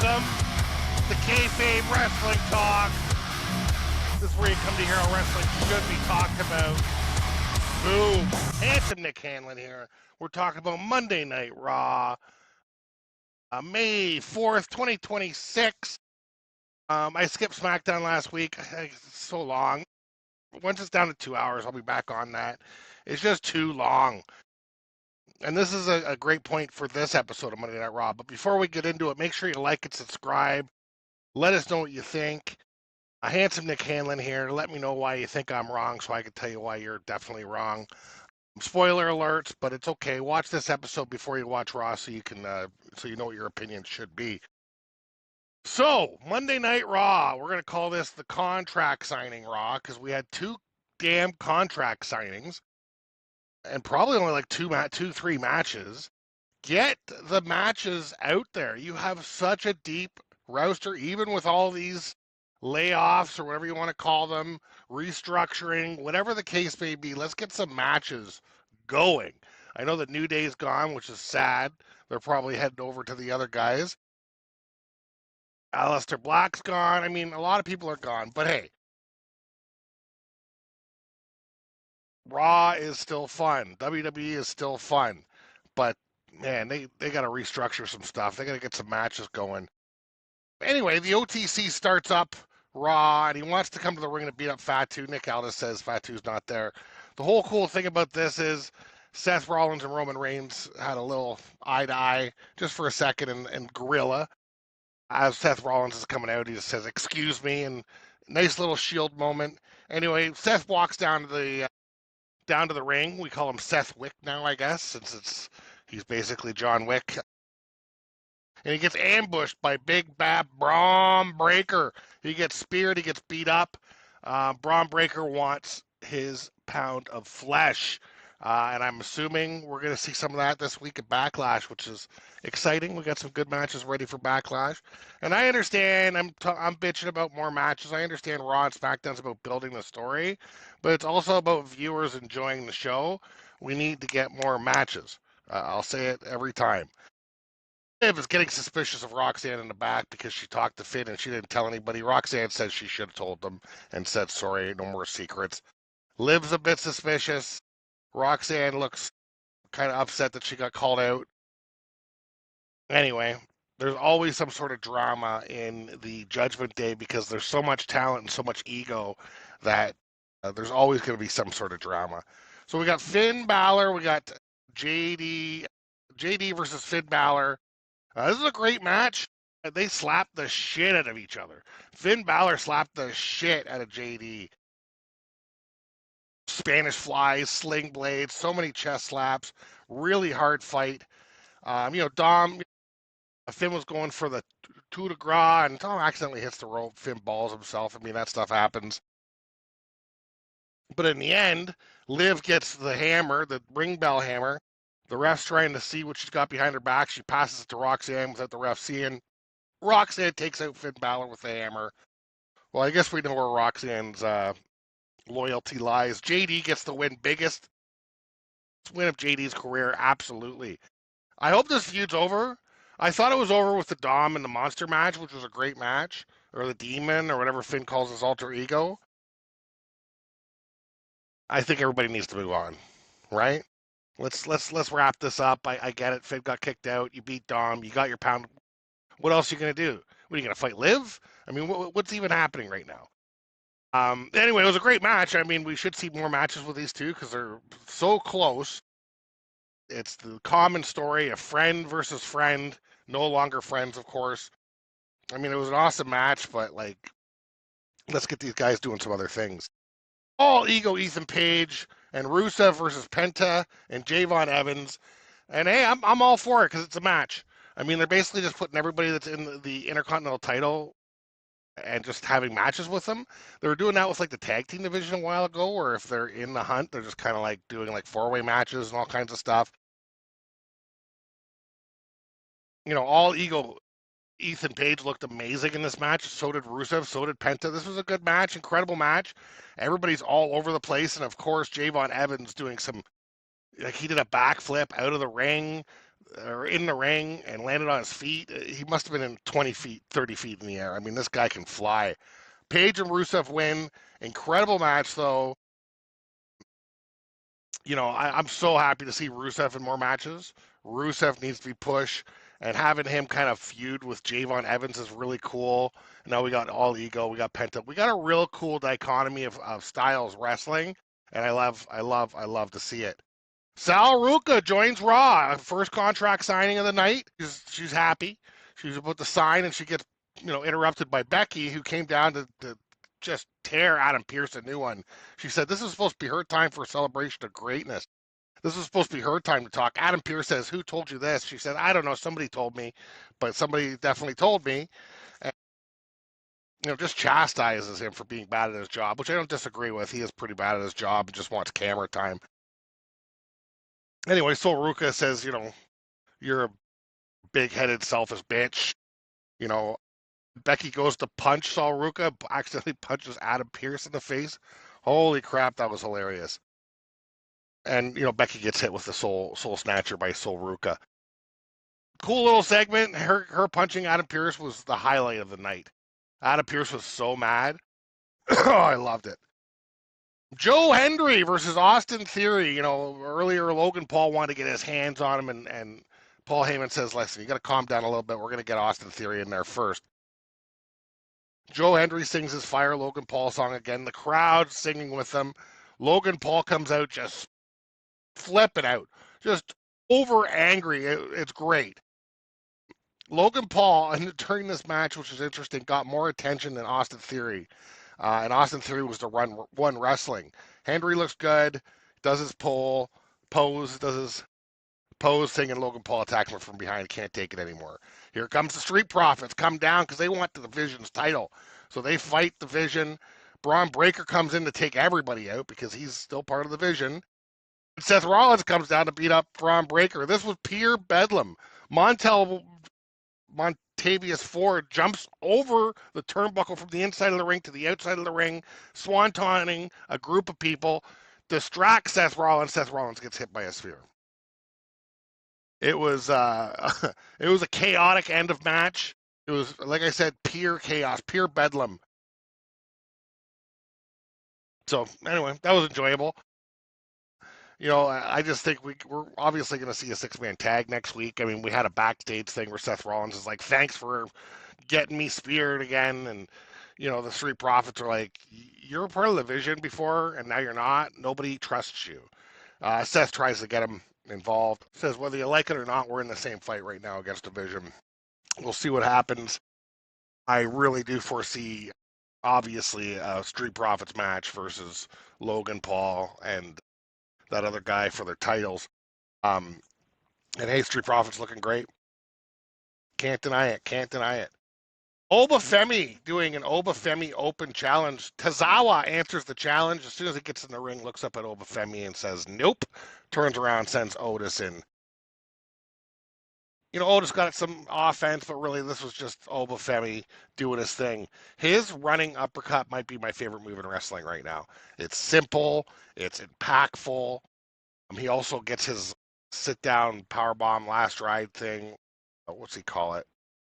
welcome to Kayfabe Wrestling Talk. This is where you come to hear how wrestling should be talked about. Boom. Handsome Nick Hanlon here. We're talking about Monday Night Raw, May 4th, 2026. I skipped SmackDown last week. It's so long. Once it's down to 2 hours, I'll be back on that. It's just too long. And this is a great point for this episode of Monday Night Raw. But before we get into it, make sure you like and subscribe. Let us know what you think. Handsome Nick Hanlon here. Let me know why you think I'm wrong so I can tell you why you're definitely wrong. Spoiler alerts, but it's okay. Watch this episode before you watch Raw so you can so you know what your opinion should be. So, Monday Night Raw. We're going to call this the contract signing Raw because we had two damn contract signings and probably only like three matches. Get the matches out there. You have such a deep roster, even with all these layoffs or whatever you want to call them, restructuring, whatever the case may be. Let's get some matches going. I know that New Day's gone, which is sad. They're probably heading over to the other guys. Aleister Black's gone. I mean, a lot of people are gone, but hey, Raw is still fun. WWE is still fun, but man, they got to restructure some stuff. They got to get some matches going. Anyway, the OTC starts up Raw, and he wants to come to the ring to beat up Fatu. Nick Aldis says Fatu's not there. The whole cool thing about this is Seth Rollins and Roman Reigns had a little eye-to-eye just for a second, and Gorilla, as Seth Rollins is coming out, he just says, "Excuse me," and nice little Shield moment. Anyway, Seth walks down to the ring. We call him Seth Wick now, I guess, since he's basically John Wick. And he gets ambushed by Big Bad Bron Breakker. He gets speared. He gets beat up. Bron Breakker wants his pound of flesh. And I'm assuming we're going to see some of that this week at Backlash, which is exciting. We got some good matches ready for Backlash. And I understand I'm bitching about more matches. I understand Raw and SmackDown's about building the story, but it's also about viewers enjoying the show. We need to get more matches. I'll say it every time. Liv is getting suspicious of Roxanne in the back because she talked to Finn and she didn't tell anybody. Roxanne says she should have told them and said, "Sorry, no more secrets." Liv's a bit suspicious. Roxanne looks kind of upset that she got called out. Anyway, there's always some sort of drama in the Judgment Day because there's so much talent and so much ego that there's always going to be some sort of drama. So we got Finn Bálor, we got JD versus Finn Bálor. This is a great match. They slapped the shit out of each other. Finn Bálor slapped the shit out of JD. Spanish flies, sling blades, so many chest slaps, really hard fight. Finn was going for the coup de grace, and Dom accidentally hits the rope. Finn balls himself. I mean, that stuff happens. But in the end, Liv gets the hammer, the ring bell hammer. The ref's trying to see what she's got behind her back. She passes it to Roxanne without the ref seeing. Roxanne takes out Finn Bálor with the hammer. Well, I guess we know where Roxanne's loyalty lies. JD gets the win. Biggest win of JD's career, absolutely. I hope this feud's over. I thought it was over with the Dom and the Monster match, which was a great match, or the Demon, or whatever Finn calls his alter ego. I think everybody needs to move on, right? Let's wrap this up. I get it. Finn got kicked out. You beat Dom. You got your pound. What else are you gonna do? What are you gonna fight? Liv? I mean, what's even happening right now? Anyway, it was a great match. I mean, we should see more matches with these two because they're so close. It's the common story of friend versus friend, no longer friends, of course. I mean, it was an awesome match, but like, let's get these guys doing some other things. All ego Ethan Page and Ruca versus Penta and Javon Evans. And hey, I'm all for it because it's a match. I mean, they're basically just putting everybody that's in the Intercontinental title and just having matches with them. They were doing that with like the tag team division a while ago, or if they're in the hunt, they're just kind of like doing like 4-way matches and all kinds of stuff. All ego Ethan Page looked amazing in this match. So did Rusev, so did Penta. This was a good match, incredible match. Everybody's all over the place, and of course, Javon Evans doing some, like he did a backflip out of the ring. or in the ring and landed on his feet. He must have been in 20 feet, 30 feet in the air. I mean, this guy can fly. Paige and Rusev win. Incredible match, though. You know, I'm so happy to see Rusev in more matches. Rusev needs to be pushed, and having him kind of feud with Javon Evans is really cool. Now we got All Ego, we got Penta. We got a real cool dichotomy of styles wrestling, and I love to see it. Sal Ruca joins Raw. First contract signing of the night. She's happy. She's about to sign, and she gets interrupted by Becky, who came down to just tear Adam Pearce a new one. She said this is supposed to be her time for a celebration of greatness. This is supposed to be her time to talk. Adam Pearce says, "Who told you this?" She said, "I don't know. Somebody told me, but somebody definitely told me." And, just chastises him for being bad at his job, which I don't disagree with. He is pretty bad at his job and just wants camera time. Anyway, so Ruca says, you're a big-headed, selfish bitch. Becky goes to punch Sol Ruca, accidentally punches Adam Pearce in the face. Holy crap, that was hilarious. And, Becky gets hit with the soul snatcher by Sol Ruca. Cool little segment. Her punching Adam Pearce was the highlight of the night. Adam Pearce was so mad. Oh, I loved it. Joe Hendry versus Austin Theory. Earlier Logan Paul wanted to get his hands on him, and Paul Heyman says, "Listen, you got to calm down a little bit. We're going to get Austin Theory in there first." Joe Hendry sings his Fire Logan Paul song again. The crowd singing with them. Logan Paul comes out just flipping out, just over angry. It's great. Logan Paul, and during this match, which is interesting, got more attention than Austin Theory. And Austin Theory was the one wrestling. Hendry looks good, does his pose, does his pose thing, and Logan Paul attacks him from behind. Can't take it anymore. Here comes the Street Profits. Come down because they want the Division's title. So they fight the Division. Bron Breakker comes in to take everybody out because he's still part of the Division. Seth Rollins comes down to beat up Bron Breakker. This was pure bedlam. Montavious Ford jumps over the turnbuckle from the inside of the ring to the outside of the ring, swantoning a group of people, distracts Seth Rollins. Seth Rollins gets hit by a spear. It was it was a chaotic end of match. It was, like I said, pure chaos, pure bedlam. So anyway, that was enjoyable. I just think we're obviously going to see a six-man tag next week. I mean, we had a backstage thing where Seth Rollins is like, "Thanks for getting me speared again," and the Street Profits are like, "You're a part of the Division before, and now you're not. Nobody trusts you." Seth tries to get him involved. Says, "Whether you like it or not, we're in the same fight right now against Division. We'll see what happens." I really do foresee, obviously, a Street Profits match versus Logan Paul and that other guy for their titles. And hey, Street Profits looking great. Can't deny it. Can't deny it. Oba Femi doing an Oba Femi Open challenge. Tazawa answers the challenge. As soon as he gets in the ring, looks up at Oba Femi and says, "Nope." Turns around, sends Otis in. Otis got some offense, but really this was just Oba Femi doing his thing. His running uppercut might be my favorite move in wrestling right now. It's simple. It's impactful. He also gets his sit-down powerbomb last ride thing. What's he call it?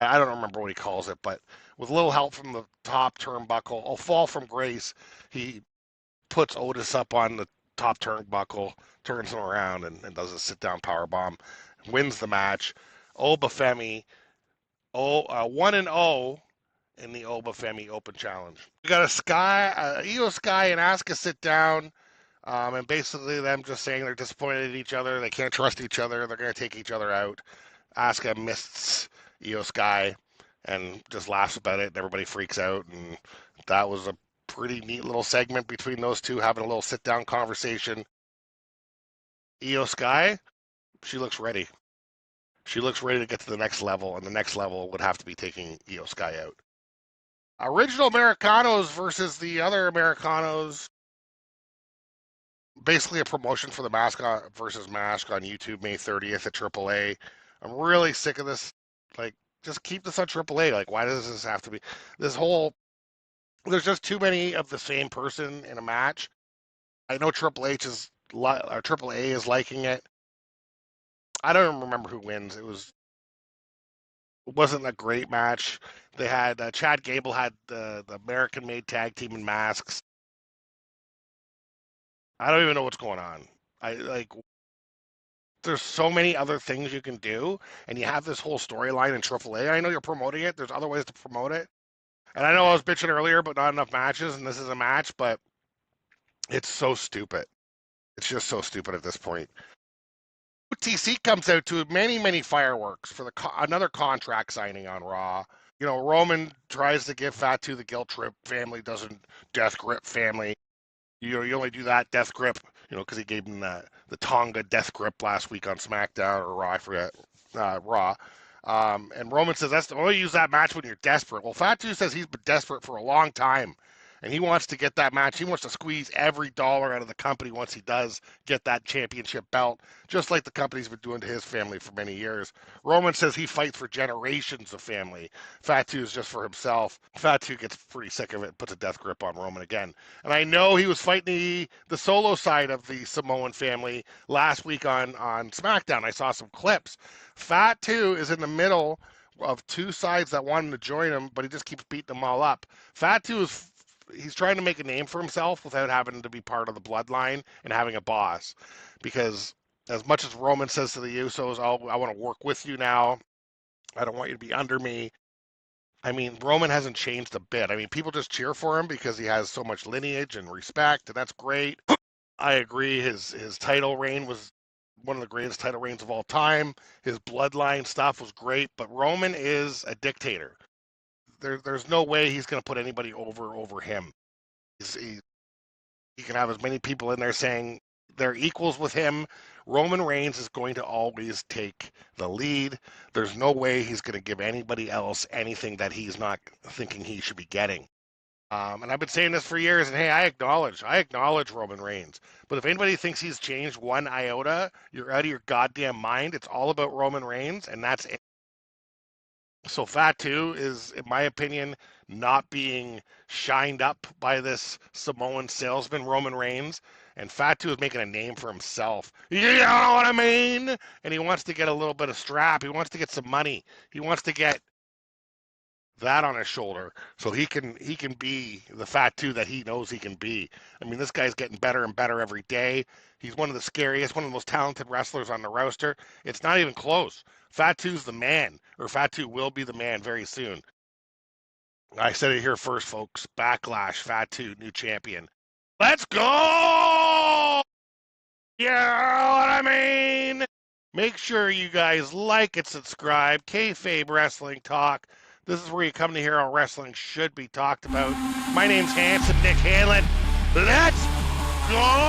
I don't remember what he calls it, but with a little help from the top turnbuckle, fall from grace, he puts Otis up on the top turnbuckle, turns him around, and does a sit-down powerbomb, wins the match. Oba Femi, 1-0 in the Oba Femi Open Challenge. We got Io Sky and Asuka sit down. And basically them just saying they're disappointed in each other. They can't trust each other. They're going to take each other out. Asuka mists Io Sky and just laughs about it. And everybody freaks out. And that was a pretty neat little segment between those two having a little sit-down conversation. Io Sky, she looks ready. She looks ready to get to the next level. And the next level would have to be taking Io Sky out. Original Americanos versus the other Americanos. Basically a promotion for the Mask versus Mask on YouTube May 30th at AAA. I'm really sick of this. Like, just keep this on AAA. Like, why does this have to be this whole? There's just too many of the same person in a match. I know AAA is liking it. I don't remember who wins. It wasn't a great match. They had Chad Gable had the American-made tag team in masks. I don't even know what's going on. I like. There's so many other things you can do, and you have this whole storyline in AAA. I know you're promoting it. There's other ways to promote it. And I know I was bitching earlier, but not enough matches, and this is a match, but it's so stupid. It's just so stupid at this point. OTC comes out to many, many fireworks for another contract signing on Raw. You know, Roman tries to give Fatu the guilt trip. Family doesn't death grip family. You know, you only do that death grip, you know, because he gave him the Tonga death grip last week on SmackDown or Raw, I forget, Raw. And Roman says that's only use that match when you're desperate. Well, Fatu says he's been desperate for a long time, and he wants to get that match. He wants to squeeze every dollar out of the company once he does get that championship belt, just like the company's been doing to his family for many years. Roman says he fights for generations of family. Fatu is just for himself. Fatu gets pretty sick of it and puts a death grip on Roman again. And I know he was fighting the solo side of the Samoan family last week on SmackDown. I saw some clips. Fatu is in the middle of two sides that want him to join him, but he just keeps beating them all up. Fatu is he's trying to make a name for himself without having to be part of the bloodline and having a boss. Because as much as Roman says to the Usos, oh, I want to work with you now. I don't want you to be under me. I mean, Roman hasn't changed a bit. I mean, people just cheer for him because he has so much lineage and respect, and that's great. I agree. His title reign was one of the greatest title reigns of all time. His bloodline stuff was great, but Roman is a dictator. There's no way he's going to put anybody over him. He can have as many people in there saying they're equals with him. Roman Reigns is going to always take the lead. There's no way he's going to give anybody else anything that he's not thinking he should be getting. And I've been saying this for years, and hey, I acknowledge Roman Reigns. But if anybody thinks he's changed one iota, you're out of your goddamn mind. It's all about Roman Reigns, and that's it. So Fatu is, in my opinion, not being shined up by this Samoan salesman, Roman Reigns. And Fatu is making a name for himself. You know what I mean? And he wants to get a little bit of strap. He wants to get some money. He wants to get that on his shoulder so he can be the Fatu that he knows he can be. I mean, this guy's getting better and better every day. He's one of the scariest, one of the most talented wrestlers on the roster. It's not even close. Fatu's the man, or Fatu will be the man very soon. I said it here first, folks. Backlash, Fatu, new champion. Let's go! You know what I mean? Make sure you guys like and subscribe. Kayfabe Wrestling Talk. This is where you come to hear how wrestling should be talked about. My name's Handsome Nick Hanlon. Let's go!